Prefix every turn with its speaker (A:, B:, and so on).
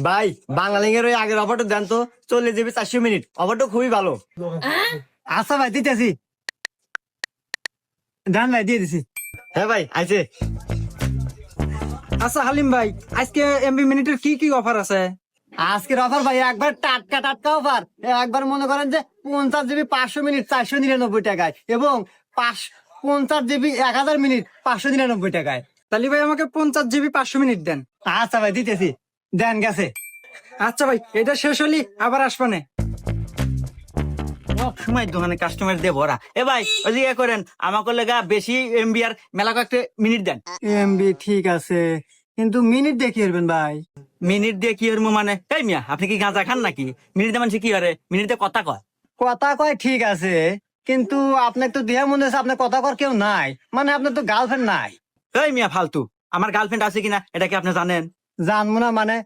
A: ভাই বাংলালিংকের ওই আগের অফারটা দেন তো, 40 GB 400 মিনিট, অফারটা খুবই ভালো।
B: আচ্ছা ভাই দিতেছি, ডান ভাই দিয়ে দিছি।
A: হ্যাঁ ভাই আছে।
B: আচ্ছা হালিম ভাই, আজকে এমবি মিনিটের কি কি অফার আছে?
A: আজকের অফার ভাই একবার টাটকা টাটকা অফার। একবার মনে করেন যে 50 GB 500 মিনিট 499 টাকায়, এবং 50 GB 1000 মিনিট 599 টাকায়।
B: তাহলে ভাই আমাকে 50 GB 500 মিনিট দেন।
A: আচ্ছা ভাই দিতেছি, দেন গেছে।
B: আচ্ছা ভাই, এটা শেষ হলি আবার আসবানে।
C: সব সময় দোকানে কাস্টমার দিয়ে ভরা। এ ভাই ওই যে ইয়ে করেন, আমাকে লেগা বেশি এমবি আর মেলা কয়েকটা মিনিট দেন।
A: এমবি ঠিক আছে, কিন্তু মিনিট দেখি এরবেন ভাই।
C: মিনিট দিয়ে কি হরমু মানে? এই মিয়া আপনি কি গাঁজা খান নাকি? মিনিট দিয়ে মানুষ কি করে? মিনিট দিয়ে কথা কয়।
A: কথা কয় ঠিক আছে, কিন্তু আপনার তো দেহা মনে হচ্ছে আপনার কথা কর কেউ নাই, মানে আপনার তো গার্লফ্রেন্ড নাই।
C: এই মিয়া ফালতু, আমার গার্লফ্রেন্ড আছে কিনা এটা কি আপনি জানেন?
A: জানবো না মানে,